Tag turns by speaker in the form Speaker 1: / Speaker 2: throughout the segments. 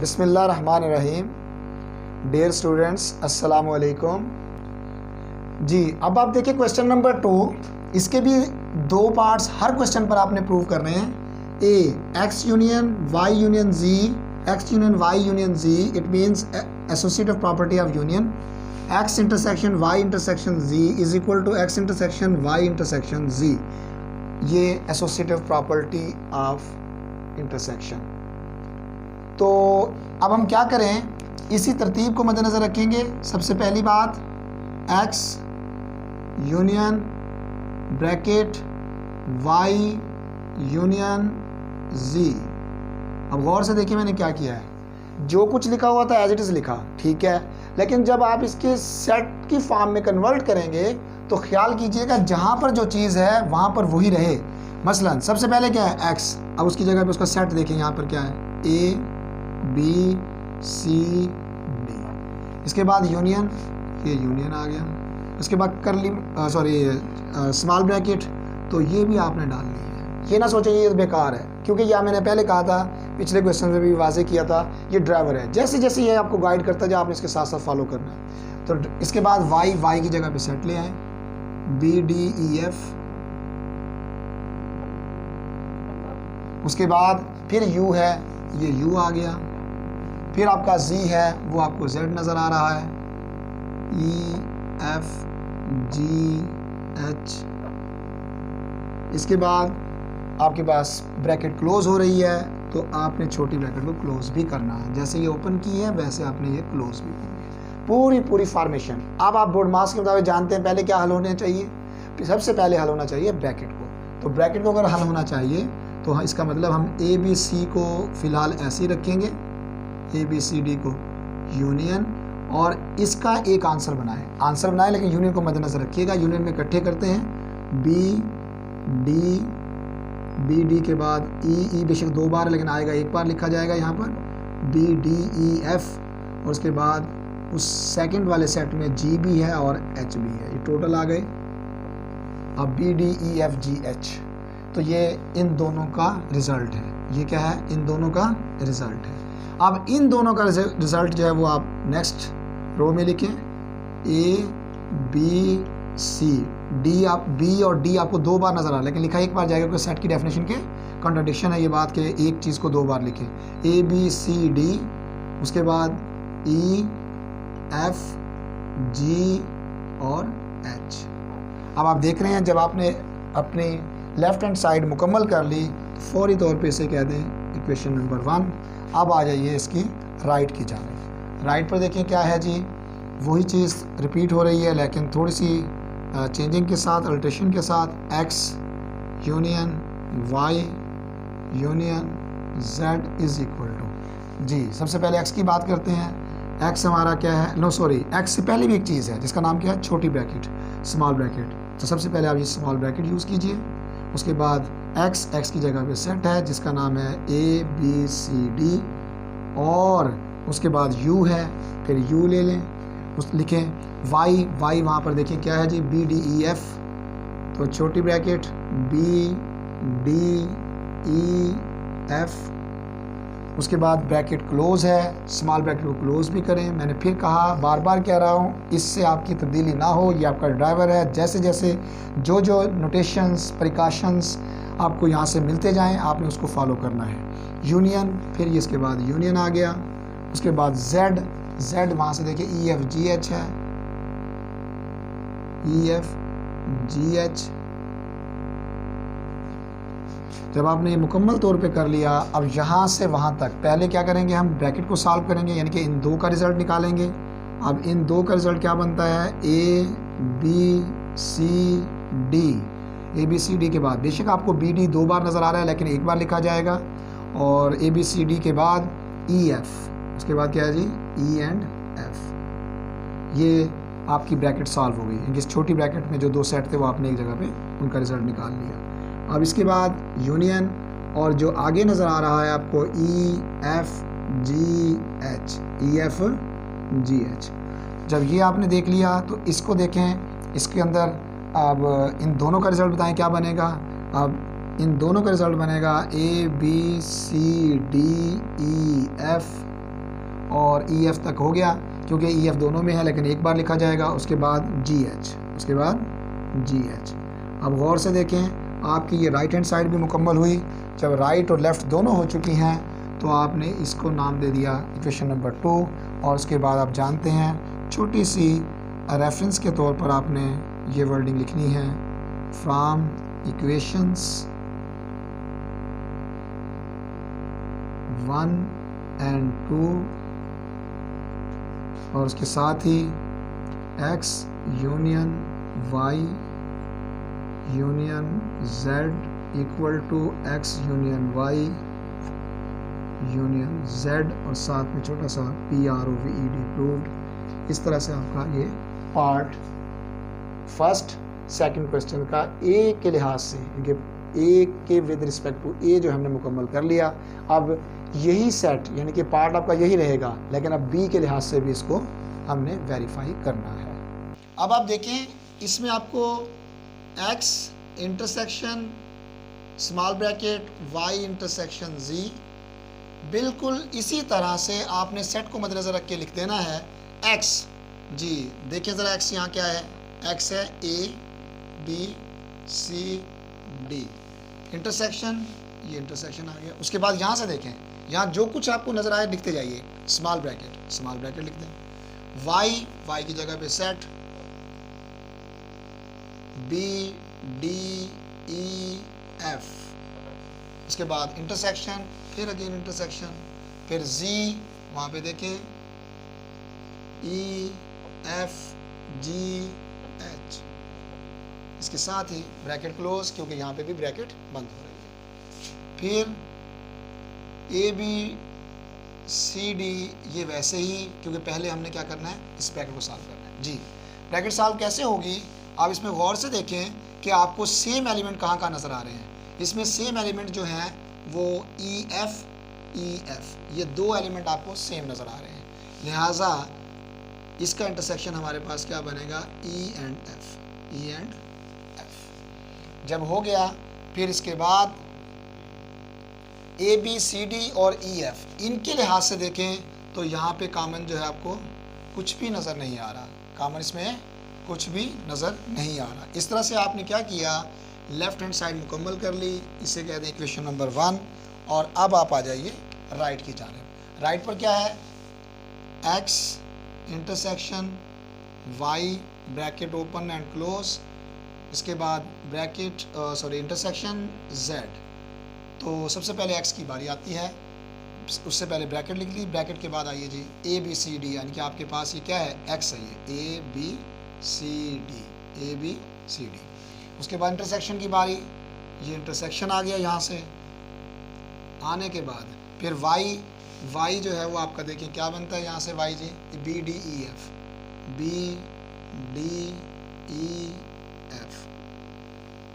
Speaker 1: बिस्मिल्लाहिर्रहमानिर्रहीम। Dear students, अस्सलाम वालेकुम जी। अब आप देखिए क्वेश्चन नंबर 2, इसके भी दो पार्ट्स हर क्वेश्चन पर आपने प्रूव करने हैं। A X union Y union Z, X union Y union Z, it means associative property of union. X intersection Y intersection Z is equal to X intersection Y intersection Z, ये associative property of intersection. तो अब हम क्या करें, इसी तरतीब को मद्देनज़र रखेंगे। सबसे पहली बात x union bracket y union z। अब गौर से देखिए मैंने क्या किया है, जो कुछ लिखा हुआ था एज इट इज़ लिखा, ठीक है। लेकिन जब आप इसके सेट की फॉर्म में कन्वर्ट करेंगे तो ख्याल कीजिएगा जहाँ पर जो चीज़ है वहाँ पर वही रहे। मसलन सबसे पहले क्या है x, अब उसकी जगह पे उसका सेट देखें, यहाँ पर क्या है a B C D। इसके बाद यूनियन, ये यूनियन आ गया। इसके बाद करली स्मॉल ब्रैकेट, तो ये भी आपने डालनी है। ये ना सोचें ये बेकार है, क्योंकि यह मैंने पहले कहा था, पिछले क्वेश्चन में भी वाजे किया था, ये ड्राइवर है। जैसे जैसे ये आपको गाइड करता जाए आपने इसके साथ साथ फॉलो करना है। तो इसके बाद वाई की जगह पे सेट ले आए, B D E F। उसके बाद फिर U है, ये U आ गया। फिर आपका Z है, वो आपको Z नज़र आ रहा है, E F G H। इसके बाद आपके पास ब्रैकेट क्लोज हो रही है, तो आपने छोटी ब्रैकेट को क्लोज भी करना है। जैसे ये ओपन की है वैसे आपने ये क्लोज भी करनी है। पूरी फॉर्मेशन। अब आप बोर्ड मार्क्स के मुताबिक जानते हैं पहले क्या हल होना चाहिए। सबसे पहले हल होना चाहिए ब्रैकेट को। तो ब्रैकेट को अगर हल होना चाहिए तो इसका मतलब हम ए बी सी को फ़िलहाल ऐसे ही रखेंगे, ए बी सी डी को यूनियन, और इसका एक आंसर बनाएं, लेकिन यूनियन को मद्देनजर रखिएगा। यूनियन में इकट्ठे करते हैं, बी डी के बाद ई बेशक दो बार लेकिन आएगा एक बार लिखा जाएगा यहाँ पर, बी डी ई एफ, और उसके बाद उस सेकंड वाले सेट में जी भी है और एच भी है, ये टोटल आ गए। अब B D E F G H, तो ये इन दोनों का रिज़ल्ट है। ये क्या है, इन दोनों का रिज़ल्ट है। अब इन दोनों का रिज़ल्ट जो है वो आप नेक्स्ट रो में लिखें, ए बी सी डी। आप बी और डी आपको दो बार नज़र आ रहा है, लेकिन लिखा एक बार जाएगा क्योंकि सेट की डेफिनेशन के कॉन्ट्रडिक्शन है ये बात कि एक चीज़ को दो बार लिखें। ए बी सी डी, उसके बाद ई एफ जी और एच। अब आप देख रहे हैं जब आपने अपनी लेफ्ट हैंड साइड मुकम्मल कर ली तो फौरी तौर पे इसे कह दें इक्वेशन नंबर 1। अब आ जाइए इसकी राइट की जानिब। राइट पर देखें क्या है जी, वही चीज़ रिपीट हो रही है लेकिन थोड़ी सी चेंजिंग के साथ, अल्ट्रेशन के साथ। X union Y union Z is equal to Z. सबसे पहले एक्स की बात करते हैं। एक्स हमारा क्या है, एक्स से पहले भी एक चीज़ है जिसका नाम क्या है, छोटी ब्रैकेट, स्मॉल ब्रैकेट। तो सबसे पहले आप ये स्मॉल ब्रैकेट यूज़ कीजिए। उसके बाद एक्स की जगह पे सेट है जिसका नाम है ए बी सी डी, और उसके बाद यू है, फिर यू ले लें, लिखें वाई वहाँ पर देखें क्या है z, B D E F. तो छोटी bracket B D E F, उसके बाद ब्रैकेट क्लोज है, स्मॉल ब्रैकेट को क्लोज भी करें। मैंने फिर कहा, बार बार कह रहा हूँ, इससे आपकी तब्दीली ना हो, ये आपका ड्राइवर है। जैसे जैसे जो नोटेशंस प्रिकॉशंस आपको यहाँ से मिलते जाएं आपने उसको फॉलो करना है। यूनियन, फिर ये इसके बाद यूनियन आ गया। उसके बाद जेड वहाँ से देखिए ई एफ जी एच है, ई एफ जी एच। जब आपने ये मुकम्मल तौर पे कर लिया, अब यहाँ से वहाँ तक पहले क्या करेंगे, हम ब्रैकेट को सॉल्व करेंगे, यानी कि इन दो का रिज़ल्ट निकालेंगे। अब इन दो का रिज़ल्ट क्या बनता है, A B C D. A B C D के बाद बेशक आपको बी डी दो बार नज़र आ रहा है लेकिन एक बार लिखा जाएगा, और ए बी सी डी के बाद ई एफ, उसके बाद क्या है जी, ई एंड एफ। ये आपकी ब्रैकेट सॉल्व हो गई। इस छोटी ब्रैकेट में जो दो सेट थे वो आपने एक जगह पे उनका रिज़ल्ट निकाल लिया। अब इसके बाद यूनियन, और जो आगे नज़र आ रहा है आपको ई एफ जी एच, ई एफ जी एच। जब ये आपने देख लिया तो इसको देखें, इसके अंदर अब इन दोनों का रिज़ल्ट बताएं क्या बनेगा। अब इन दोनों का रिज़ल्ट बनेगा A B C D E F और ई एफ तक हो गया, क्योंकि ई एफ दोनों में है लेकिन एक बार लिखा जाएगा। उसके बाद जी एच, उसके बाद जी एच। अब गौर से देखें, आपकी ये राइट हैंड साइड भी मुकम्मल हुई। जब राइट और लेफ़्ट दोनों हो चुकी हैं तो आपने इसको नाम दे दिया इक्वेशन नंबर 2। और उसके बाद आप जानते हैं छोटी सी रेफरेंस के तौर पर आपने ये वर्डिंग लिखनी है, फ्रॉम इक्वेशंस 1 and 2, और उसके साथ ही x union y union z equal to x union y union z, और साथ में छोटा सा PROVED प्रूव्ड। इस तरह से आपका ये पार्ट फर्स्ट सेकंड क्वेश्चन का ए के लिहाज से, ए के विद रिस्पेक्ट टू ए जो हमने मुकम्मल कर लिया। अब यही सेट यानी कि पार्ट आपका यही रहेगा, लेकिन अब बी के लिहाज से भी इसको हमने वेरीफाई करना है। अब आप देखें, इसमें आपको x intersection small bracket y intersection z, बिल्कुल इसी तरह से आपने सेट को मद्देनज़र रख के लिख देना है। x जी देखिए ज़रा, x यहाँ क्या है, x है a b c d, intersection, ये इंटरसेक्शन आ गया। उसके बाद यहाँ से देखें, यहाँ जो कुछ आपको नज़र आए लिखते जाइए, स्मॉल ब्रैकेट लिख दें। y की जगह पे set b d e f, उसके बाद इंटरसेक्शन, फिर अगेन इंटरसेक्शन, फिर z वहाँ पे देखें e f g h, इसके साथ ही ब्रैकेट क्लोज, क्योंकि यहाँ पे भी ब्रैकेट बंद हो रही है। फिर ए बी सी डी, ये वैसे ही, क्योंकि पहले हमने क्या करना है, इस ब्रैकेट को सॉल्व करना है। जी ब्रैकेट सॉल्व कैसे होगी, आप इसमें गौर से देखें कि आपको सेम एलिमेंट कहाँ कहाँ नज़र आ रहे हैं। इसमें सेम एलिमेंट जो हैं वो ई एफ, ये दो एलिमेंट आपको सेम नज़र आ रहे हैं, लिहाजा इसका इंटरसेक्शन हमारे पास क्या बनेगा, ई एंड एफ। जब हो गया, फिर इसके बाद ए बी सी डी और ई एफ, इनके लिहाज से देखें तो यहाँ पे कॉमन जो है आपको कुछ भी नज़र नहीं आ रहा, कॉमन इसमें कुछ भी नज़र नहीं आ रहा। इस तरह से आपने क्या किया, लेफ्ट हैंड साइड मुकम्मल कर ली, इसे कहते हैं इक्वेशन नंबर 1। और अब आप आ जाइए राइट की जानिब। राइट पर क्या है, x intersection y bracket open and close, इसके बाद ब्रैकेट इंटरसेक्शन z। तो सबसे पहले x की बारी आती है, उससे पहले ब्रैकेट लिख ली, ब्रैकेट के बाद आइए जी ए बी सी डी, यानी कि आपके पास ये क्या है, x है, ये ए बी सी डी। उसके बाद इंटरसेक्शन की बारी, ये इंटरसेक्शन आ गया। यहाँ से आने के बाद फिर y जो है वो आपका देखिए क्या बनता है, यहाँ से y z B D E F,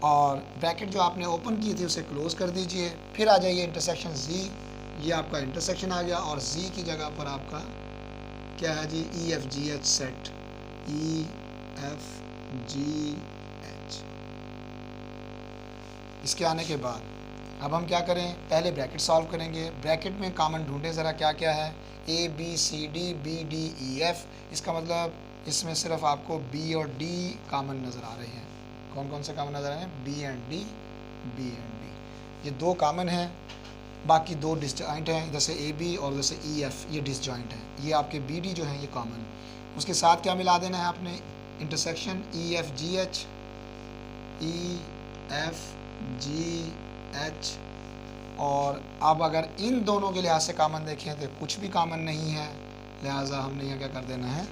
Speaker 1: और ब्रैकेट जो आपने ओपन की थी उसे क्लोज कर दीजिए। फिर आ जाइए इंटरसेक्शन z, ये आपका इंटरसेक्शन आ गया, और z की जगह पर आपका क्या है जी, E F G H set, E F G H. इसके आने के बाद अब हम क्या करें, पहले ब्रैकेट सॉल्व करेंगे। ब्रैकेट में कॉमन ढूंढे ज़रा, क्या क्या है, A B C D B D E F, इसका मतलब इसमें सिर्फ आपको बी और डी कॉमन नज़र आ रहे हैं। कौन कौन से कॉमन नज़र आ रहे हैं, बी एंड डी, ये दो कॉमन हैं, बाकी दो डिसजॉइंट हैं, जैसे ए बी और जैसे ई एफ, ये डिसजॉइंट हैं। ये आपके बी डी जो हैं ये कॉमन। उसके साथ क्या मिला देना है आपने, intersection E F G H, ई एफ जी एच। और अब अगर इन दोनों के लिहाज से कॉमन देखें तो कुछ भी कॉमन नहीं है, लिहाजा हमने यहाँ क्या कर देना है,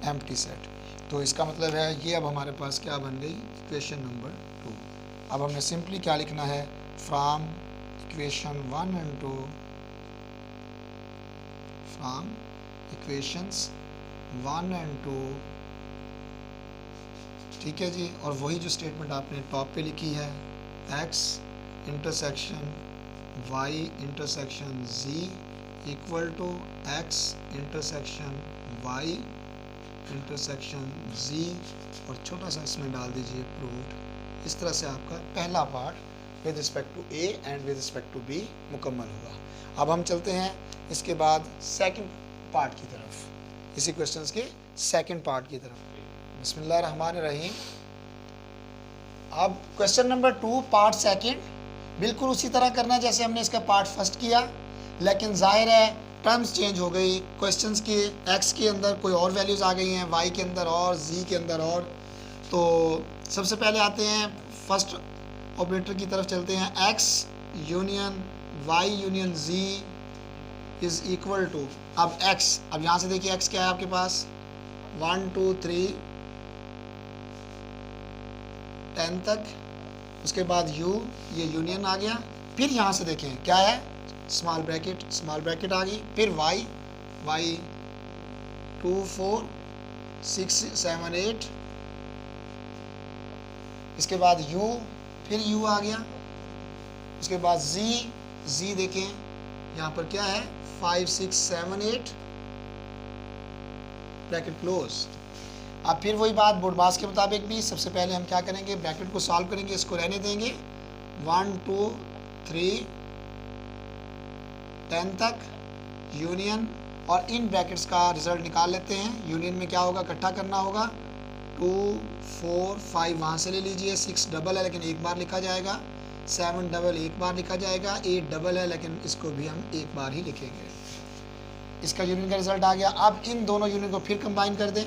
Speaker 1: एम्प्टी सेट। तो इसका मतलब है ये अब हमारे पास क्या बन गई, इक्वेशन नंबर 2। अब हमने सिंपली क्या लिखना है, from equation 1 and 2, from equations 1 and 2, ठीक है जी। और वही जो स्टेटमेंट आपने टॉप पे लिखी है, x intersection y intersection z equal to x intersection y intersection z, और छोटा सा इसमें डाल दीजिए प्रूव्ड। इस तरह से आपका पहला part with respect to A and with respect to B मुकम्मल होगा। अब हम चलते हैं इसके बाद सेकंड पार्ट की तरफ, इसी क्वेश्चंस के सेकंड पार्ट की तरफ। बिस्मिल्लाहिर्रहमानिर्रहीम। अब क्वेश्चन नंबर 2 पार्ट सेकंड बिल्कुल उसी तरह करना है जैसे हमने इसका पार्ट फर्स्ट किया, लेकिन जाहिर है टर्म्स चेंज हो गई। क्वेश्चंस के एक्स के अंदर कोई और वैल्यूज़ आ गई हैं, वाई के अंदर और, जी के अंदर और। तो सबसे पहले आते हैं फर्स्ट ऑपरेटर की तरफ चलते हैं। X union Y union z is equal to, अब एक्स, अब यहाँ से देखिए एक्स क्या है आपके पास 1 2 3 10 तक, उसके बाद यू, ये यूनियन आ गया। फिर यहाँ से देखें क्या है, स्मॉल ब्रैकेट आ गई। फिर वाई 2 4 6 7 8, इसके बाद यू, फिर यू आ गया। उसके बाद जी देखें यहाँ पर क्या है 5 6 7 8 ब्रैकेट क्लोज। अब फिर वही बात बोर्डबास के मुताबिक भी, सबसे पहले हम क्या करेंगे, ब्रैकेट को सॉल्व करेंगे, इसको रहने देंगे 1 2 3 10 तक यूनियन, और इन ब्रैकेट्स का रिजल्ट निकाल लेते हैं। यूनियन में क्या होगा, इकट्ठा करना होगा 2 4 5 वहाँ से ले लीजिए, 6 डबल है लेकिन एक बार लिखा जाएगा, 7 डबल एक बार लिखा जाएगा, 8 डबल है लेकिन इसको भी हम एक बार ही लिखेंगे। इसका यूनियन का रिजल्ट आ गया। अब इन दोनों यूनियन को फिर कंबाइन कर दें,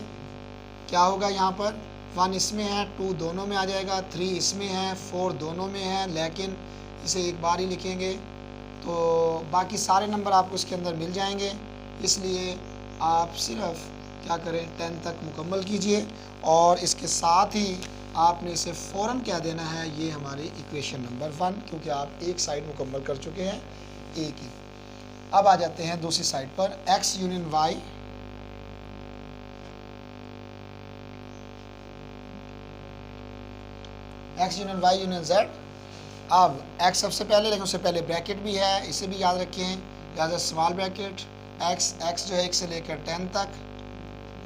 Speaker 1: क्या होगा, यहाँ पर 1 इसमें है, 2 दोनों में आ जाएगा, 3 इसमें है, 4 दोनों में है, लेकिन इसे एक बार ही लिखेंगे। तो बाकी सारे नंबर आपको इसके अंदर मिल जाएंगे, इसलिए आप सिर्फ क्या करें 10 तक मुकम्मल कीजिए, और इसके साथ ही आपने इसे फ़ौरन क्या देना है, ये हमारी इक्वेशन नंबर 1, क्योंकि आप एक साइड मुकम्मल कर चुके हैं ए की। अब आ जाते हैं दूसरी साइड पर, x union y, x union Y union z. अब एक्स सबसे पहले, लेकिन उससे पहले ब्रैकेट भी है, इसे भी याद रखें, लिहाजा स्मॉल ब्रैकेट एक्स जो है 1 से लेकर 10 तक,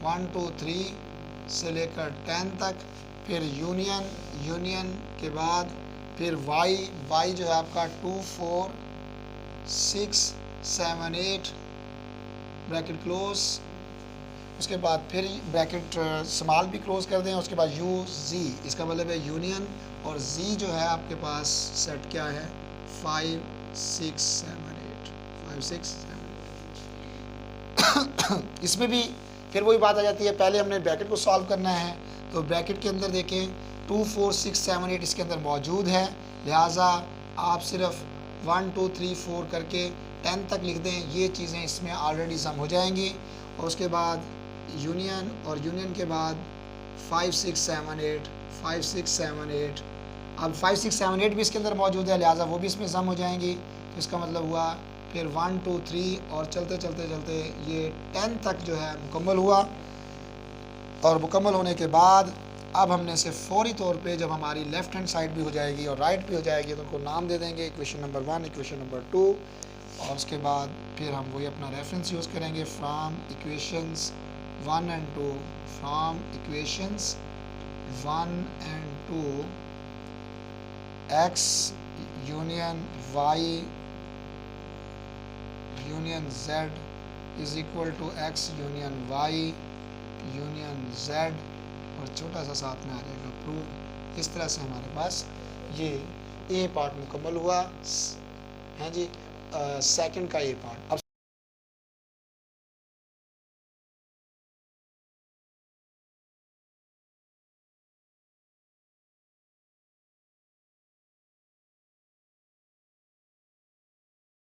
Speaker 1: 1 2 3 से लेकर 10 तक, फिर यूनियन के बाद फिर वाई जो है आपका 2 4 6 7 8 ब्रैकेट क्लोज। उसके बाद फिर ब्रैकेट स्मॉल भी क्लोज कर दें। उसके बाद यू जी, इसका मतलब है यूनियन, और जी जो है आपके पास सेट क्या है 5 6 7 8 5 6 7 8। इसमें भी फिर वही बात आ जाती है, पहले हमने ब्रैकेट को सॉल्व करना है, तो ब्रैकेट के अंदर देखें 2 4 6 7 8 इसके अंदर मौजूद है, लिहाजा आप सिर्फ 1 2 3 4 करके 10 तक लिख दें, ये चीज़ें इसमें ऑलरेडी सम हो जाएंगी। और उसके बाद यूनियन, और यूनियन के बाद 5 6 7 8 5 6 7 8, अब 5 6 7 8 भी इसके अंदर मौजूद है, लिहाजा वो भी इसमें सम हो जाएंगी। तो इसका मतलब हुआ फिर 1 2 3 और चलते चलते ये 10 तक जो है मुकम्मल हुआ। और मुकम्मल होने के बाद अब हमने से फौरी तौर पे जब हमारी लेफ़्ट हैंड साइड भी हो जाएगी और राइट भी हो जाएगी, तो उनको नाम दे देंगे इक्वेशन नंबर 1, इक्वेशन नंबर 2, और उसके बाद फिर हम वही अपना रेफरेंस यूज़ करेंगे from equations 1 and 2, from equations 1 and 2 x union Y union Z is equal to x union Y union z, और छोटा सा साथ में आ जाएगा प्रूव। इस तरह से हमारे पास ये ए पार्ट मुकम्मल हुआ है जी, सेकंड का ए पार्ट। अब